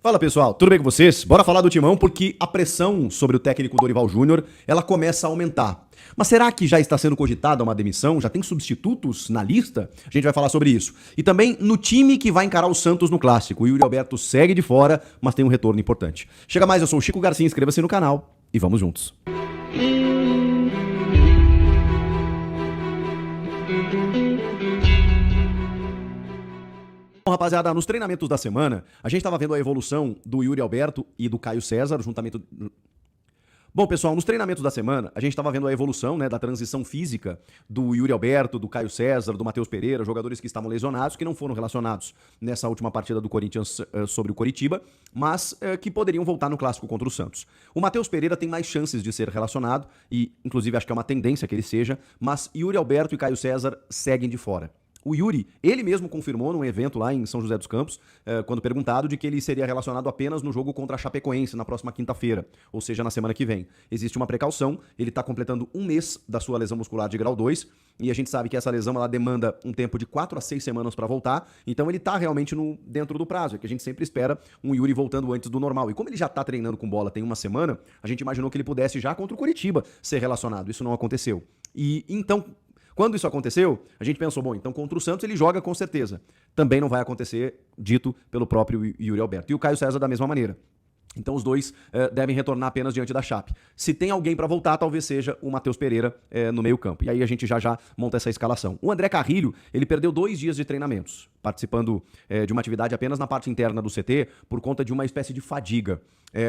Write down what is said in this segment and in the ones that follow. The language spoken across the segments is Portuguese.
Fala pessoal, tudo bem com vocês? Bora falar do Timão porque a pressão sobre o técnico Dorival Júnior, ela começa a aumentar. Mas será que já está sendo cogitada uma demissão? Já tem substitutos na lista? A gente vai falar sobre isso. E também no time que vai encarar o Santos no Clássico. O Yuri Alberto segue de fora, mas tem um retorno importante. Chega mais, eu sou o Chico Garcia, inscreva-se no canal e vamos juntos. Bom, rapaziada, nos treinamentos da semana, a gente estava vendo a evolução do Yuri Alberto e do Caio César, juntamente... Bom, pessoal, nos treinamentos da semana, a gente estava vendo a evolução, né, da transição física do Yuri Alberto, do Caio César, do Matheus Pereira, jogadores que estavam lesionados, que não foram relacionados nessa última partida do Corinthians sobre o Coritiba, mas que poderiam voltar no Clássico contra o Santos. O Matheus Pereira tem mais chances de ser relacionado, e inclusive acho que é uma tendência que ele seja, mas Yuri Alberto e Caio César seguem de fora. O Yuri, ele mesmo confirmou num evento lá em São José dos Campos, quando perguntado, de que ele seria relacionado apenas no jogo contra a Chapecoense, na próxima quinta-feira, ou seja, na semana que vem. Existe uma precaução, ele está completando um mês da sua lesão muscular de grau 2, e a gente sabe que essa lesão ela demanda um tempo de 4 a 6 semanas para voltar, então ele está realmente dentro do prazo, é que a gente sempre espera um Yuri voltando antes do normal. E como ele já está treinando com bola tem uma semana, a gente imaginou que ele pudesse já contra o Coritiba ser relacionado. Isso não aconteceu. E então... Quando isso aconteceu, a gente pensou, bom, então contra o Santos ele joga com certeza. Também não vai acontecer, dito pelo próprio Yuri Alberto. E o Caio César da mesma maneira. Então os dois devem retornar apenas diante da Chape. Se tem alguém para voltar, talvez seja o Matheus Pereira no meio campo. E aí a gente já monta essa escalação. O André Carrilho, ele perdeu 2 dias de treinamentos, participando de uma atividade apenas na parte interna do CT, por conta de uma espécie de fadiga.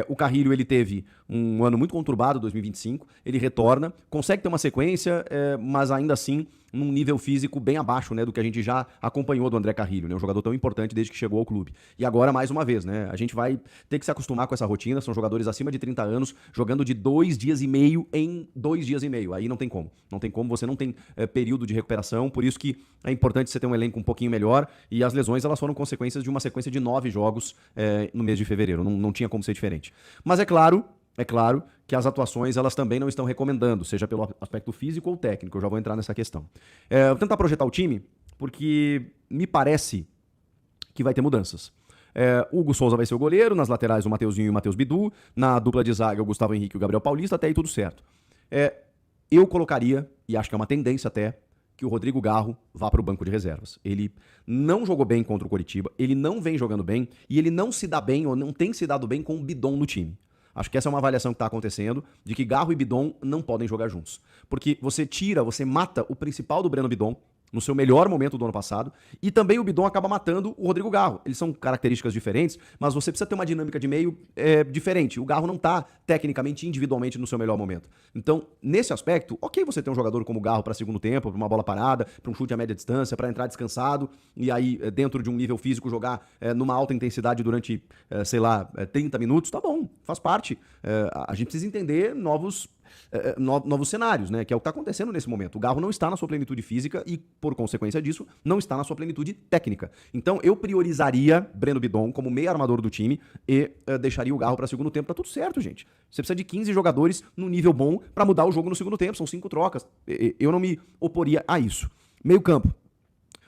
O Carrilho, ele teve um ano muito conturbado, 2025, ele retorna, consegue ter uma sequência, mas ainda assim num nível físico bem abaixo, né, do que a gente já acompanhou do André Carrilho, né, um jogador tão importante desde que chegou ao clube. E agora, mais uma vez, né, a gente vai ter que se acostumar com essa rotina, são jogadores acima de 30 anos, jogando de 2 dias e meio em 2 dias e meio, aí não tem como, você não tem período de recuperação, por isso que é importante você ter um elenco um pouquinho melhor, e as lesões, elas foram consequências de uma sequência de 9 jogos no mês de fevereiro, não tinha como ser diferente. Mas é claro que as atuações elas também não estão recomendando, seja pelo aspecto físico ou técnico, eu já vou entrar nessa questão. Vou tentar projetar o time, porque me parece que vai ter mudanças. O Hugo Souza vai ser o goleiro, nas laterais o Mateuzinho e o Matheus Bidu, na dupla de zaga o Gustavo Henrique e o Gabriel Paulista, até aí tudo certo. Eu colocaria, e acho que é uma tendência até, que o Rodrigo Garro vá para o banco de reservas. Ele não jogou bem contra o Coritiba, ele não vem jogando bem, e ele não se dá bem, ou não tem se dado bem com o Bidon no time. Acho que essa é uma avaliação que está acontecendo, de que Garro e Bidon não podem jogar juntos. Porque você mata o principal do Breno Bidon, no seu melhor momento do ano passado, e também o Bidon acaba matando o Rodrigo Garro. Eles são características diferentes, mas você precisa ter uma dinâmica de meio diferente. O Garro não está, tecnicamente, individualmente no seu melhor momento. Então, nesse aspecto, ok você ter um jogador como o Garro para segundo tempo, para uma bola parada, para um chute a média distância, para entrar descansado, e aí, dentro de um nível físico, jogar numa alta intensidade durante, 30 minutos, tá bom, faz parte. A gente precisa entender novos cenários, né? Que é o que está acontecendo nesse momento. O Garro não está na sua plenitude física e, por consequência disso, não está na sua plenitude técnica. Então, eu priorizaria Breno Bidon como meio armador do time e deixaria o Garro para segundo tempo. Tá tudo certo, gente. Você precisa de 15 jogadores no nível bom para mudar o jogo no segundo tempo. São 5 trocas. Eu não me oporia a isso. Meio campo.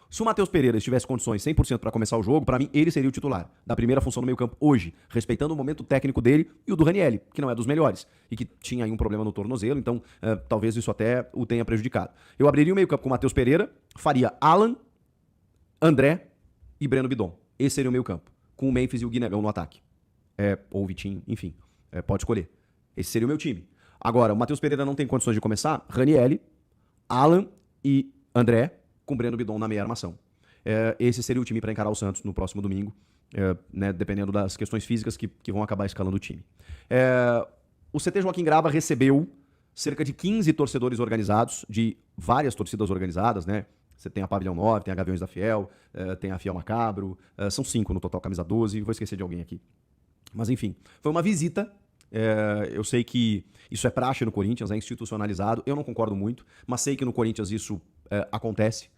Se o Matheus Pereira estivesse condições 100% para começar o jogo, para mim, ele seria o titular da primeira função no meio-campo hoje, respeitando o momento técnico dele e o do Ranieri, que não é dos melhores, e que tinha aí um problema no tornozelo, então talvez isso até o tenha prejudicado. Eu abriria o meio-campo com o Matheus Pereira, faria Alan, André e Breno Bidon. Esse seria o meio-campo, com o Memphis e o Guinegão no ataque. Ou o Vitinho, enfim, pode escolher. Esse seria o meu time. Agora, o Matheus Pereira não tem condições de começar, Ranieri, Alan e André, com Breno Bidon na meia armação. Esse seria o time para encarar o Santos no próximo domingo, né, dependendo das questões físicas que vão acabar escalando o time. O CT Joaquim Grava recebeu cerca de 15 torcedores organizados, de várias torcidas organizadas, né? Você tem a Pavilhão 9, tem a Gaviões da Fiel, tem a Fiel Macabro, são 5 no total, camisa 12, vou esquecer de alguém aqui. Mas enfim, foi uma visita. Eu sei que isso é praxe no Corinthians, é institucionalizado, eu não concordo muito, mas sei que no Corinthians isso acontece.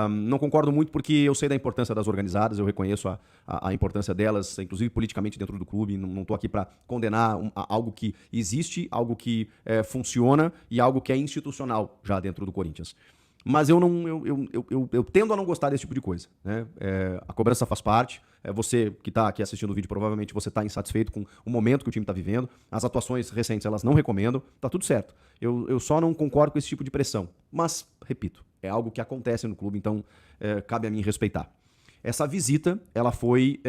Não concordo muito porque eu sei da importância das organizadas, eu reconheço a importância delas, inclusive politicamente dentro do clube, não estou aqui para condenar algo que existe, algo que funciona e algo que é institucional já dentro do Corinthians. Mas eu tendo a não gostar desse tipo de coisa, né? A cobrança faz parte. Você que está aqui assistindo o vídeo, provavelmente você está insatisfeito com o momento que o time está vivendo. As atuações recentes, elas não recomendam. Tá tudo certo. Eu só não concordo com esse tipo de pressão. Mas, repito, é algo que acontece no clube, então cabe a mim respeitar. Essa visita, ela foi,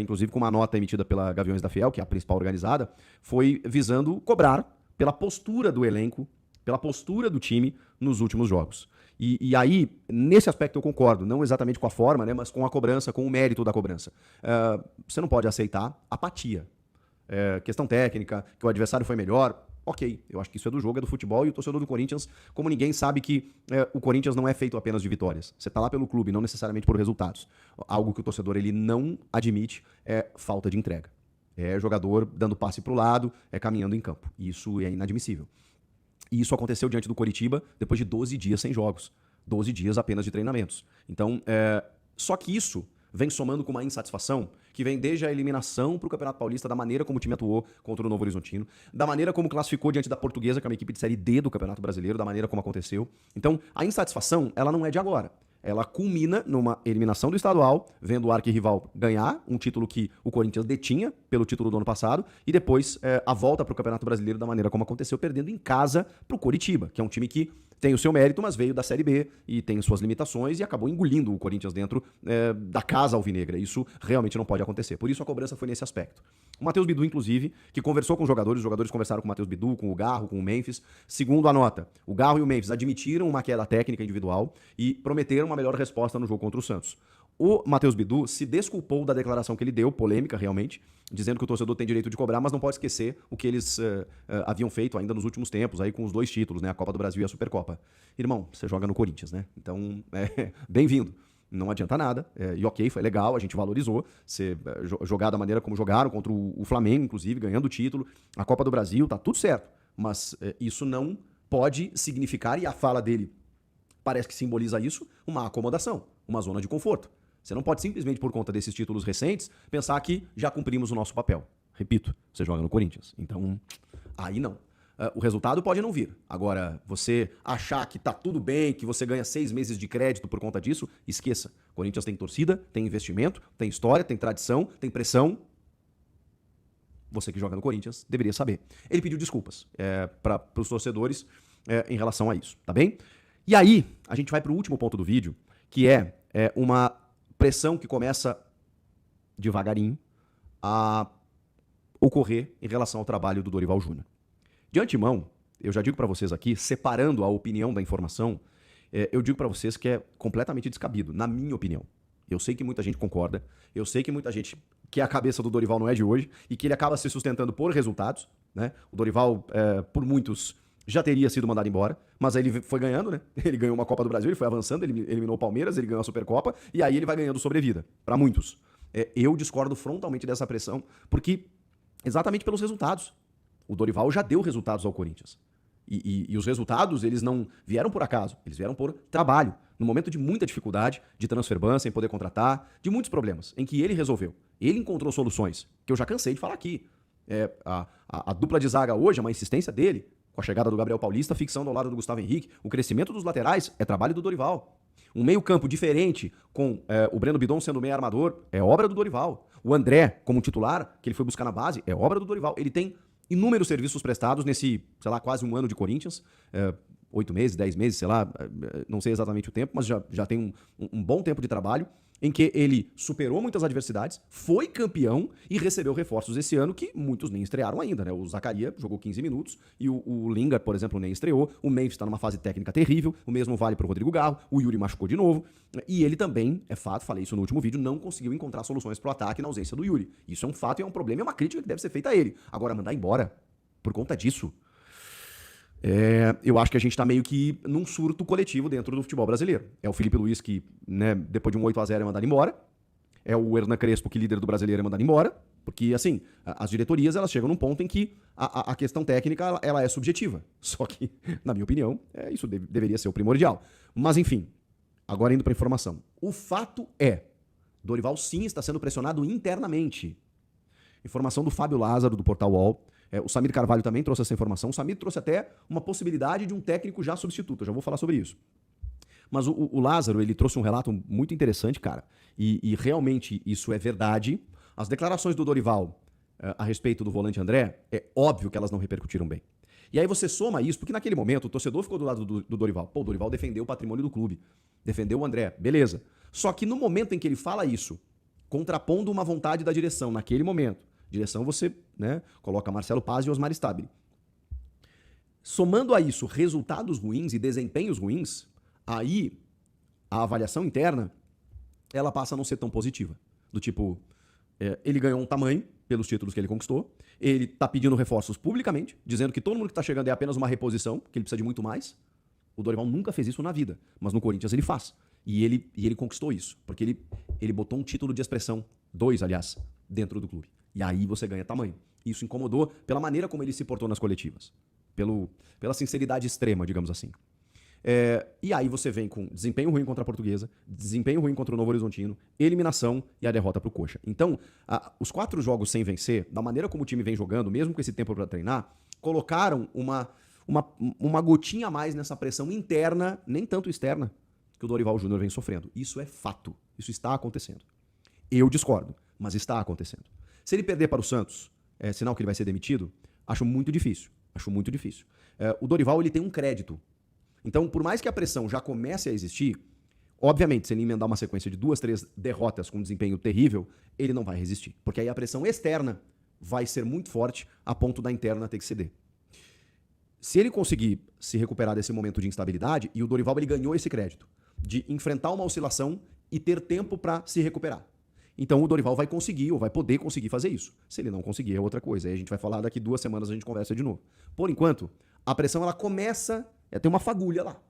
inclusive com uma nota emitida pela Gaviões da Fiel, que é a principal organizada, foi visando cobrar pela postura do elenco, pela postura do time nos últimos jogos. E aí, nesse aspecto eu concordo, não exatamente com a forma, né, mas com a cobrança, com o mérito da cobrança. Você não pode aceitar apatia. Questão técnica, que o adversário foi melhor, ok, eu acho que isso é do jogo, é do futebol, e o torcedor do Corinthians, como ninguém, sabe que o Corinthians não é feito apenas de vitórias. Você tá lá pelo clube, não necessariamente por resultados. Algo que o torcedor ele não admite é falta de entrega. É jogador dando passe pro lado, caminhando em campo. Isso é inadmissível. E isso aconteceu diante do Coritiba depois de 12 dias sem jogos. 12 dias apenas de treinamentos. Então, só que isso vem somando com uma insatisfação que vem desde a eliminação para o Campeonato Paulista, da maneira como o time atuou contra o Novo Horizontino, da maneira como classificou diante da Portuguesa, que é uma equipe de Série D do Campeonato Brasileiro, da maneira como aconteceu. Então, a insatisfação, ela não é de agora. Ela culmina numa eliminação do estadual, vendo o arquirrival ganhar, um título que o Corinthians detinha pelo título do ano passado, e depois a volta para o Campeonato Brasileiro da maneira como aconteceu, perdendo em casa para o Coritiba, que é um time que tem o seu mérito, mas veio da Série B e tem suas limitações e acabou engolindo o Corinthians dentro da casa alvinegra. Isso realmente não pode acontecer. Por isso a cobrança foi nesse aspecto. O Matheus Bidu, inclusive, que conversou com os jogadores conversaram com o Matheus Bidu, com o Garro, com o Memphis. Segundo a nota, o Garro e o Memphis admitiram uma queda técnica individual e prometeram uma melhor resposta no jogo contra o Santos. O Matheus Bidu se desculpou da declaração que ele deu, polêmica realmente, dizendo que o torcedor tem direito de cobrar, mas não pode esquecer o que eles haviam feito ainda nos últimos tempos, aí com os 2 títulos, né, a Copa do Brasil e a Supercopa. Irmão, você joga no Corinthians, né? Então, bem-vindo. Não adianta nada, e ok, foi legal, a gente valorizou, jogar da maneira como jogaram, contra o Flamengo, inclusive, ganhando o título, a Copa do Brasil, tá tudo certo, mas isso não pode significar, e a fala dele parece que simboliza isso, uma acomodação, uma zona de conforto. Você não pode simplesmente, por conta desses títulos recentes, pensar que já cumprimos o nosso papel. Repito, você joga no Corinthians. Então, aí não. O resultado pode não vir. Agora, você achar que tá tudo bem, que você ganha 6 meses de crédito por conta disso, esqueça. O Corinthians tem torcida, tem investimento, tem história, tem tradição, tem pressão. Você que joga no Corinthians deveria saber. Ele pediu desculpas para os torcedores em relação a isso, tá bem? E aí, a gente vai para o último ponto do vídeo, que é uma pressão que começa devagarinho a ocorrer em relação ao trabalho do Dorival Júnior. De antemão, eu já digo para vocês aqui, separando a opinião da informação, eu digo para vocês que é completamente descabido, na minha opinião. Eu sei que muita gente concorda, eu sei que muita gente que a cabeça do Dorival não é de hoje e que ele acaba se sustentando por resultados, né? O Dorival, por muitos, já teria sido mandado embora, mas aí ele foi ganhando, né? Ele ganhou uma Copa do Brasil, ele foi avançando, ele eliminou o Palmeiras, ele ganhou a Supercopa, e aí ele vai ganhando sobrevida, para muitos. Eu discordo frontalmente dessa pressão, porque exatamente pelos resultados. O Dorival já deu resultados ao Corinthians. E os resultados, eles não vieram por acaso, eles vieram por trabalho. No momento de muita dificuldade, de transferban, sem poder contratar, de muitos problemas, em que ele resolveu. Ele encontrou soluções, que eu já cansei de falar aqui. A dupla de zaga hoje, é uma insistência dele, com a chegada do Gabriel Paulista, fixando ao lado do Gustavo Henrique. O crescimento dos laterais é trabalho do Dorival. Um meio-campo diferente, com o Breno Bidon sendo meio armador, é obra do Dorival. O André, como titular, que ele foi buscar na base, é obra do Dorival. Ele tem inúmeros serviços prestados nesse, sei lá, quase um ano de Corinthians. 8 meses, 10 meses, sei lá, não sei exatamente o tempo, mas já tem um bom tempo de trabalho, em que ele superou muitas adversidades, foi campeão e recebeu reforços esse ano que muitos nem estrearam ainda, né? O Zaccaria jogou 15 minutos e o Lingard, por exemplo, nem estreou. O Memphis está numa fase técnica terrível, o mesmo vale para o Rodrigo Garro, o Yuri machucou de novo e ele também, é fato, falei isso no último vídeo, não conseguiu encontrar soluções para o ataque na ausência do Yuri. Isso é um fato e é um problema, é uma crítica que deve ser feita a ele. Agora, mandar embora por conta disso, eu acho que a gente está meio que num surto coletivo dentro do futebol brasileiro. É o Felipe Luiz que, né, depois de um 8-0 é mandado embora. É o Hernan Crespo que, líder do Brasileiro, é mandado embora. Porque, assim, as diretorias elas chegam num ponto em que a questão técnica ela é subjetiva. Só que, na minha opinião, isso deveria ser o primordial. Mas, enfim, agora indo para a informação. O fato Dorival sim está sendo pressionado internamente. Informação do Fábio Lázaro, do Portal UOL. O Samir Carvalho também trouxe essa informação. O Samir trouxe até uma possibilidade de um técnico já substituto. Eu já vou falar sobre isso. Mas o Lázaro, ele trouxe um relato muito interessante, cara, e realmente isso é verdade. As declarações do Dorival a respeito do volante André, é óbvio que elas não repercutiram bem. E aí você soma isso, porque naquele momento o torcedor ficou do lado do Dorival. Pô, o Dorival defendeu o patrimônio do clube, defendeu o André, beleza. Só que no momento em que ele fala isso, contrapondo uma vontade da direção, naquele momento, direção você, né, coloca Marcelo Paz e Osmar Stabile. Somando a isso resultados ruins e desempenhos ruins, aí a avaliação interna, ela passa a não ser tão positiva. Do tipo, ele ganhou um tamanho pelos títulos que ele conquistou, ele tá pedindo reforços publicamente, dizendo que todo mundo que tá chegando é apenas uma reposição, que ele precisa de muito mais. O Dorival nunca fez isso na vida, mas no Corinthians ele faz. E ele conquistou isso, porque ele botou um título de expressão, 2, aliás, dentro do clube. E aí você ganha tamanho. Isso incomodou pela maneira como ele se portou nas coletivas. Pela sinceridade extrema, digamos assim. E aí você vem com desempenho ruim contra a Portuguesa, desempenho ruim contra o Novo Horizontino, eliminação e a derrota pro Coxa. Então, os 4 jogos sem vencer, da maneira como o time vem jogando, mesmo com esse tempo para treinar, colocaram uma gotinha a mais nessa pressão interna, nem tanto externa, que o Dorival Júnior vem sofrendo. Isso é fato. Isso está acontecendo. Eu discordo, mas está acontecendo. Se ele perder para o Santos, é sinal que ele vai ser demitido? Acho muito difícil. Acho muito difícil. O Dorival, ele tem um crédito. Então, por mais que a pressão já comece a existir, obviamente, se ele emendar uma sequência de 2, 3 derrotas com desempenho terrível, ele não vai resistir. Porque aí a pressão externa vai ser muito forte a ponto da interna ter que ceder. Se ele conseguir se recuperar desse momento de instabilidade, e o Dorival ele ganhou esse crédito, de enfrentar uma oscilação e ter tempo para se recuperar. Então o Dorival vai conseguir, ou vai poder conseguir fazer isso. Se ele não conseguir, é outra coisa. Aí a gente vai falar daqui 2 semanas, a gente conversa de novo. Por enquanto, a pressão ela começa a ter uma fagulha lá.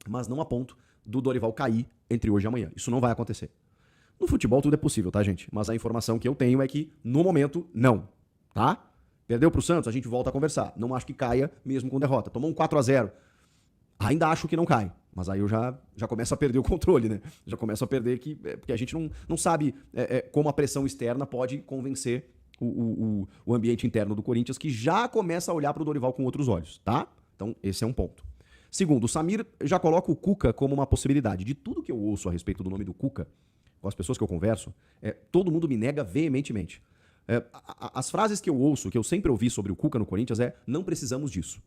Mas não a ponto do Dorival cair entre hoje e amanhã. Isso não vai acontecer. No futebol tudo é possível, tá, gente? Mas a informação que eu tenho é que, no momento, não. Tá? Perdeu pro Santos, a gente volta a conversar. Não acho que caia mesmo com derrota. Tomou um 4-0. Ainda acho que não cai. Mas aí eu já começo a perder o controle, né? Já começo a perder porque a gente não sabe como a pressão externa pode convencer o ambiente interno do Corinthians, que já começa a olhar pro Dorival com outros olhos, tá? Então, esse é um ponto. Segundo, o Samir já coloca o Cuca como uma possibilidade. De tudo que eu ouço a respeito do nome do Cuca, com as pessoas que eu converso, todo mundo me nega veementemente. As frases que eu ouço, que eu sempre ouvi sobre o Cuca no Corinthians não precisamos disso.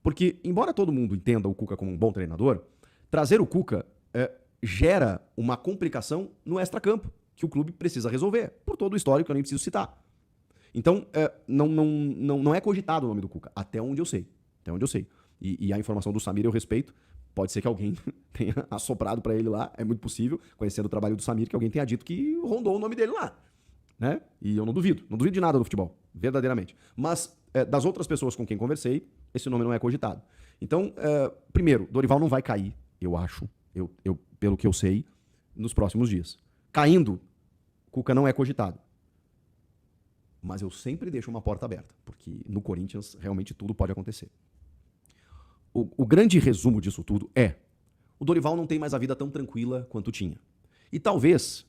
Porque, embora todo mundo entenda o Cuca como um bom treinador, trazer o Cuca gera uma complicação no extracampo, que o clube precisa resolver, por todo o histórico que eu nem preciso citar. Então, não é cogitado o nome do Cuca, até onde eu sei. Até onde eu sei. E a informação do Samir eu respeito. Pode ser que alguém tenha assoprado para ele lá, é muito possível, conhecendo o trabalho do Samir, que alguém tenha dito que rondou o nome dele lá. Né? E eu não duvido de nada do futebol, verdadeiramente. Mas das outras pessoas com quem conversei, esse nome não é cogitado. Então, primeiro, Dorival não vai cair, eu acho, pelo que eu sei, nos próximos dias. Caindo, Cuca não é cogitado. Mas eu sempre deixo uma porta aberta, porque no Corinthians realmente tudo pode acontecer. O grande resumo disso tudo o Dorival não tem mais a vida tão tranquila quanto tinha. E talvez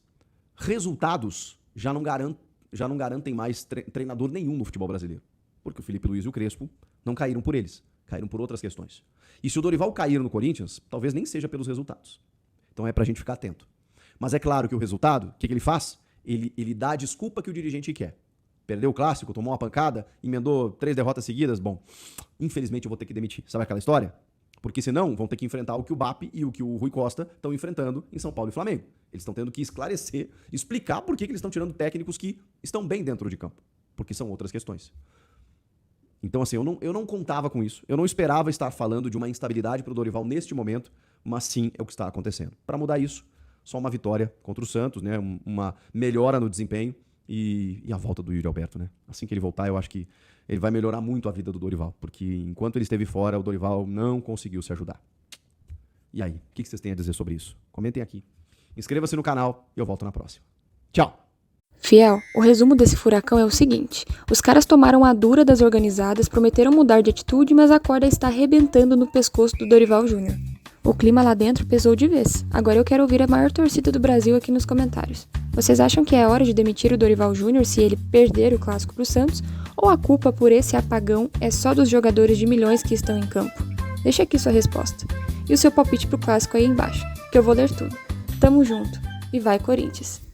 resultados já não garantem mais treinador nenhum no futebol brasileiro. Porque o Felipe Luiz e o Crespo não caíram por eles, caíram por outras questões. E se o Dorival cair no Corinthians, talvez nem seja pelos resultados. Então é pra gente ficar atento. Mas é claro que o resultado, o que ele faz? Ele dá a desculpa que o dirigente quer. Perdeu o clássico, tomou uma pancada, emendou 3 derrotas seguidas, bom, infelizmente eu vou ter que demitir. Sabe aquela história? Porque senão vão ter que enfrentar o que o BAP e o que o Rui Costa estão enfrentando em São Paulo e Flamengo. Eles estão tendo que esclarecer, explicar por que eles estão tirando técnicos que estão bem dentro de campo. Porque são outras questões. Então, assim, eu não contava com isso. Eu não esperava estar falando de uma instabilidade para o Dorival neste momento, mas sim é o que está acontecendo. Para mudar isso, só uma vitória contra o Santos, né? Uma melhora no desempenho e a volta do Yuri Alberto, né? Assim que ele voltar, eu acho que ele vai melhorar muito a vida do Dorival, porque enquanto ele esteve fora, o Dorival não conseguiu se ajudar. E aí, o que vocês têm a dizer sobre isso? Comentem aqui. Inscreva-se no canal e eu volto na próxima. Tchau! Fiel, o resumo desse furacão é o seguinte: os caras tomaram a dura das organizadas, prometeram mudar de atitude, mas a corda está arrebentando no pescoço do Dorival Júnior. O clima lá dentro pesou de vez. Agora eu quero ouvir a maior torcida do Brasil aqui nos comentários. Vocês acham que é hora de demitir o Dorival Júnior se ele perder o clássico pro Santos? Ou a culpa por esse apagão é só dos jogadores de milhões que estão em campo? Deixa aqui sua resposta. e o seu palpite pro clássico aí embaixo, que eu vou ler tudo. Tamo junto e vai Corinthians!